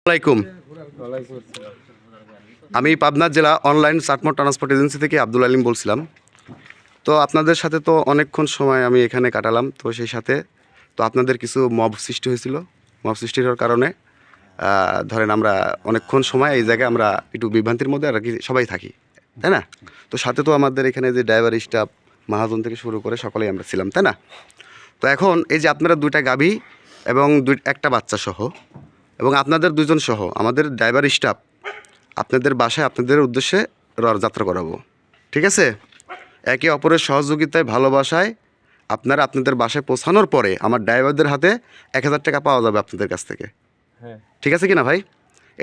আসসালামাইকুম। আমি পাবনা জেলা অনলাইন চাটমোহর ট্রান্সপোর্ট এজেন্সি থেকে আব্দুল আলিম বলছিলাম। তো আপনাদের সাথে তো অনেকক্ষণ সময় আমি এখানে কাটালাম। তো সেই সাথে তো আপনাদের কিছু মব সৃষ্টি হয়েছিল। মব সৃষ্টি হওয়ার কারণে ধরেন আমরা অনেকক্ষণ সময় এই জায়গায় আমরা একটু বিভ্রান্তির মধ্যে আর কি সবাই থাকি, তাই না? তো সাথে তো আমাদের এখানে যে ড্রাইভার স্টাফ মহাজন থেকে শুরু করে সকলেই আমরা ছিলাম, তাই না? তো এখন এই যে আপনারা দুইটা গাভী এবং একটা বাচ্চা সহ এবং আপনাদের দুজন সহ আমাদের ড্রাইভার স্টাফ আপনাদের বাসায় আপনাদের উদ্দেশ্যে যাত্রা করাবো, ঠিক আছে? একে অপরের সহযোগিতায় ভালোবাসায় আপনারা আপনাদের বাসায় পৌঁছানোর পরে আমার ড্রাইভারদের হাতে 1000 টাকা পাওয়া যাবে আপনাদের কাছ থেকে, ঠিক আছে কি না ভাই?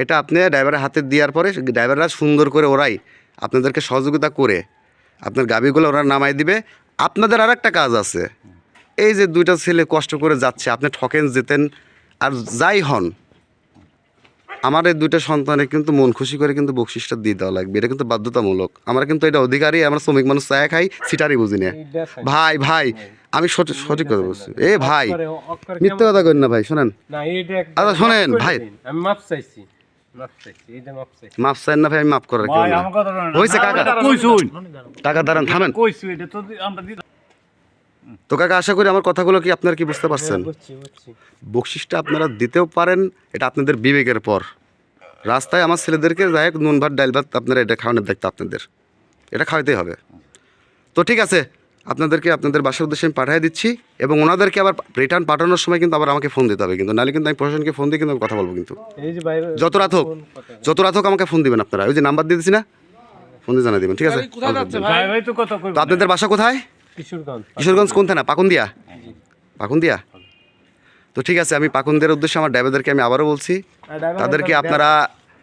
এটা আপনি ড্রাইভারের হাতে দেওয়ার পরে ড্রাইভাররা সুন্দর করে ওরাই আপনাদেরকে সহযোগিতা করে আপনার গাড়িগুলো ওরা নামাই দিবে। আপনাদের আর একটা কাজ আছে, এই যে দুইটা ছেলে কষ্ট করে যাচ্ছে, আপনি ঠকেন যেতেন আর যাই হন, আমার এই দুইটা সন্তানের কিন্তু মন খুশি করে কিন্তু বকশিসটা দিয়ে দেওয়া লাগবে। এটা কিন্তু বাধ্যতামূলক। আমরা কিন্তু এটা অধিকারী, আমরা শ্রমিক মানুষ চায় খাই, সিটারই বুঝি না ভাই। ভাই আমি সঠিক কথা বলছি। এ ভাই মিথ্যে কথা করেন না ভাই, শোনেন। আচ্ছা শোনেন ভাই, মাফ চাইন না ভাই, আমি মাফ করার কেউ না। হয়েছে কাকা, কাকা দাঁড়ান, থামেন। তো কাকা আশা করি আমার কথাগুলো কি আপনারা কি বুঝতে পারছেন? বকশিসটা আপনারা দিতেও পারেন, এটা আপনাদের বিবেকের পর। রাস্তায় আমার ছেলেদেরকে যাই হোক নুন ভাত ডাল ভাত আপনারা এটা খাওয়ানোর দায়িত্ব আপনাদের, এটা খাওয়াতেই হবে। তো ঠিক আছে, আপনাদেরকে আপনাদের বাসার উদ্দেশ্যে আমি পাঠিয়ে দিচ্ছি এবং ওনাদেরকে আবার রিটার্ন পাঠানোর সময় কিন্তু আবার আমাকে ফোন দিতে হবে, কিন্তু নাহলে কিন্তু আমি প্রশাসনকে ফোন দিয়ে কিন্তু আমি কথা বলবো। কিন্তু যত রাত হোক আমাকে ফোন দিবেন আপনারা। ওই যে নাম্বার দিয়ে দিচ্ছি না, ফোন দিয়ে জানিয়ে দেবেন, ঠিক আছে? তো আপনাদের বাসা কোথায়? কিশোরগঞ্জ। কোন থানা? পাকুন্দিয়া। তো ঠিক আছে, আমি পাকুন্দিয়ার উদ্দেশ্যে আমার ড্রাইভারদেরকে আমি আবারও বলছি, তাদেরকে আপনারা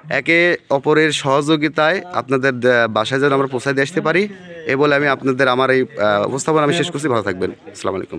একে অপরের সহযোগিতায় আপনাদের বাসায় যেন আমরা পৌঁছায় দিয়ে আসতে পারি, এ বলে আমি আপনাদের আমার এই উপস্থাপনা আমি শেষ করছি। ভালো থাকবেন। আসসালামু আলাইকুম।